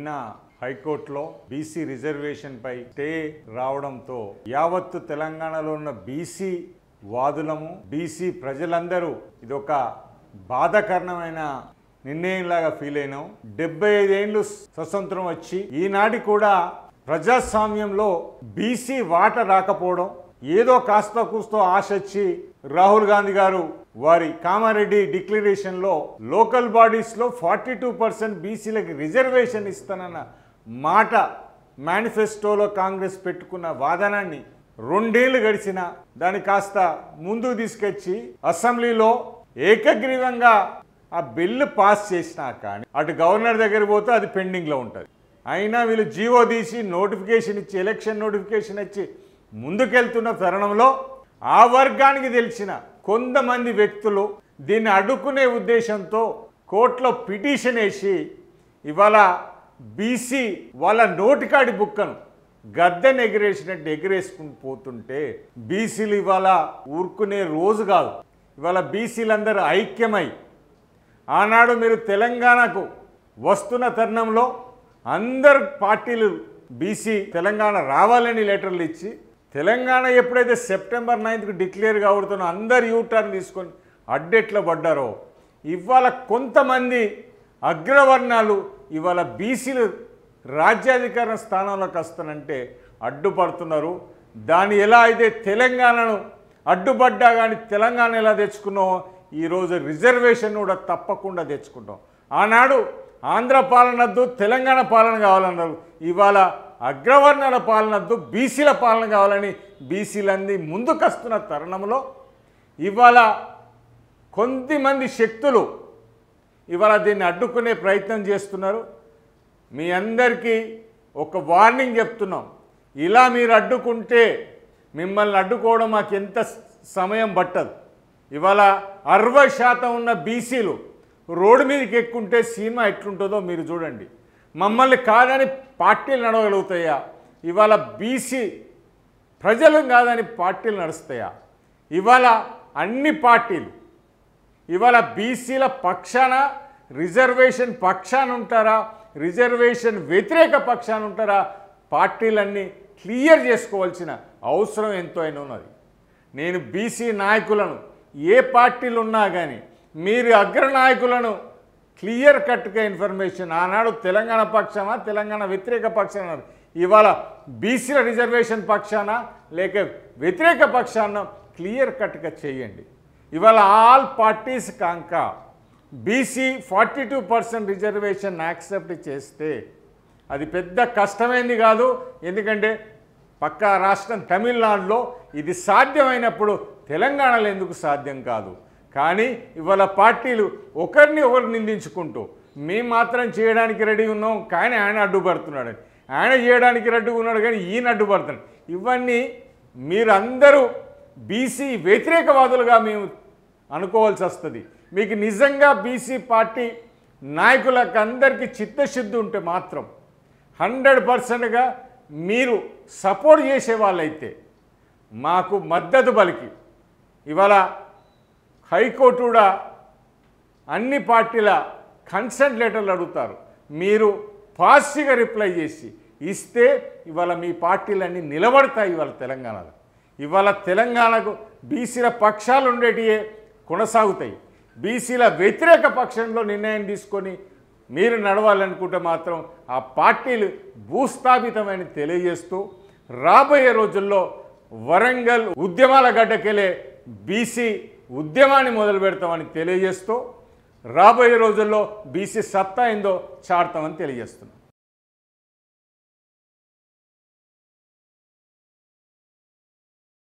నిన్న హైకోర్టులో BC reservation పై stay రావడంతో యావత్తు తెలంగాణలో ఉన్న బీసీ వాదులము బీసీ ప్రజలందరూ ఇదొక బాధాకరమైన నిర్ణయంలాగా ఫీల్ అయినాం. 75 ఏళ్ళు స్వతంత్రం వచ్చి ఈనాటి కూడా ప్రజాస్వామ్యంలో బీసీ వాట రాకపోవడం, ఏదో కాస్త కూస్తో ఆశ వచ్చి రాహుల్ గాంధీ గారు వారి కామారెడ్డి డిక్లరేషన్లో లోకల్ బాడీస్లో 42% బీసీలకు రిజర్వేషన్ ఇస్తానన్న మాట మేనిఫెస్టోలో కాంగ్రెస్ పెట్టుకున్న వాదనాన్ని 2 ఏళ్ళు గడిచిన దాన్ని కాస్త ముందుకు తీసుకొచ్చి అసెంబ్లీలో ఏకగ్రీవంగా ఆ బిల్లు పాస్ చేసినా కానీ అటు గవర్నర్ దగ్గర పోతే అది పెండింగ్లో ఉంటుంది. అయినా వీళ్ళు జీవో తీసి నోటిఫికేషన్ ఇచ్చి ఎలక్షన్ నోటిఫికేషన్ ఇచ్చి ముందుకెళ్తున్న తరుణంలో ఆ వర్గానికి తెలిసిన కొంతమంది వ్యక్తులు దీన్ని అడ్డుకునే ఉద్దేశంతో కోర్టులో పిటిషన్ వేసి ఇవాళ బీసీ వాళ్ళ నోటికాడి బుక్కను గద్దెను ఎగిరేసినట్టు ఎగిరేసుకుని పోతుంటే బీసీలు ఇవాళ ఊరుకునే రోజు కాదు. ఇవాళ బీసీలందరూ ఐక్యమై ఆనాడు మీరు తెలంగాణకు వస్తున్న తరుణంలో అందరు పార్టీలు బీసీ తెలంగాణ రావాలని లెటర్లు ఇచ్చి తెలంగాణ ఎప్పుడైతే సెప్టెంబర్ 9కు డిక్లేర్ కావడుతున్నా అందరు యూటర్న్ తీసుకొని అడ్డెట్లో పడ్డారో ఇవాళ కొంతమంది అగ్రవర్ణాలు ఇవాళ బీసీలు రాజ్యాధికార స్థానంలోకి వస్తానంటే అడ్డుపడుతున్నారు. దాన్ని ఎలా అయితే తెలంగాణను అడ్డుపడ్డా కానీ తెలంగాణ ఎలా తెచ్చుకున్నామో ఈరోజు రిజర్వేషన్ కూడా తప్పకుండా తెచ్చుకుంటాం. ఆనాడు ఆంధ్ర పాలనద్దు తెలంగాణ పాలన కావాలన్నారు. ఇవాళ అగ్రవర్ణాల పాలనద్దు బీసీల పాలన కావాలని బీసీలన్నీ ముందుకొస్తున్న తరుణంలో ఇవాళ కొంతమంది శక్తులు ఇవాళ దీన్ని అడ్డుకునే ప్రయత్నం చేస్తున్నారు. మీ అందరికీ ఒక వార్నింగ్ చెప్తున్నాం. ఇలా మీరు అడ్డుకుంటే మిమ్మల్ని అడ్డుకోవడం మాకు ఎంత సమయం పట్టదు. ఇవాళ 60% ఉన్న బీసీలు రోడ్డు మీదకి ఎక్కుంటే సినిమా ఎట్లుంటుందో మీరు చూడండి. మమ్మల్ని కాదని పార్టీలు నడవగలుగుతాయా? ఇవాళ బీసీ ప్రజలు కాదని పార్టీలు నడుస్తాయా? ఇవాళ అన్ని పార్టీలు ఇవాళ బీసీల పక్షాన రిజర్వేషన్ పక్షాన ఉంటారా, రిజర్వేషన్ వ్యతిరేక పక్షాన ఉంటారా? పార్టీలన్నీ క్లియర్ చేసుకోవాల్సిన అవసరం ఎంతో అయినా ఉన్నది. నేను బీసీ నాయకులను ఏ పార్టీలు ఉన్నా కానీ మీరు అగ్రనాయకులను క్లియర్ కట్గా ఇన్ఫర్మేషన్ ఆనాడు తెలంగాణ పక్షాన తెలంగాణ వ్యతిరేక పక్షాన ఇవాళ బీసీల రిజర్వేషన్ పక్షాన లేక వ్యతిరేక పక్షాన క్లియర్ కట్గా చేయండి. ఇవాళ ఆల్ పార్టీస్ కాంక బీసీ 42% రిజర్వేషన్ యాక్సెప్ట్ చేస్తే అది పెద్ద కష్టమైంది కాదు. ఎందుకంటే పక్కా రాష్ట్రం తమిళనాడులో ఇది సాధ్యమైనప్పుడు తెలంగాణలో ఎందుకు సాధ్యం కాదు? కానీ ఇవాళ పార్టీలు ఒకరిని ఒకరు నిందించుకుంటూ మేము మాత్రం చేయడానికి రెడీ ఉన్నాం కానీ ఆయన అడ్డుపడుతున్నాడు, ఆయన చేయడానికి రెడీగా ఉన్నాడు కానీ ఈయన అడ్డుపడుతున్నాడు. ఇవన్నీ మీరందరూ బీసీ వ్యతిరేకవాదులుగా మేము అనుకోవాల్సి వస్తుంది. మీకు నిజంగా బీసీ పార్టీ నాయకులకు అందరికీ చిత్తశుద్ధి ఉంటే మాత్రం 100%గా మీరు సపోర్ట్ చేసే వాళ్ళైతే మాకు మద్దతు పలికి ఇవాళ హైకోర్టు కూడా అన్ని పార్టీల కన్సెంట్ లెటర్లు అడుగుతారు. మీరు పాజిటివ్గా రిప్లై చేసి ఇస్తే ఇవాళ మీ పార్టీలన్నీ నిలబడతాయి. ఇవాళ తెలంగాణలో ఇవాళ తెలంగాణకు బీసీల పక్షాలు ఉండేటివే కొనసాగుతాయి. బీసీల వ్యతిరేక పక్షంలో నిర్ణయం తీసుకొని మీరు నడవాలనుకుంటే మాత్రం ఆ పార్టీలు భూస్థాపితమని తెలియజేస్తూ రాబోయే రోజుల్లో వరంగల్ ఉద్యమాల గడ్డకెళ్ళే బీసీ ఉద్యమాన్ని మొదలు పెడతామని తెలియజేస్తూ రాబోయే రోజుల్లో బీసీ సత్తా ఏందో చాటుతామని తెలియజేస్తున్నాం.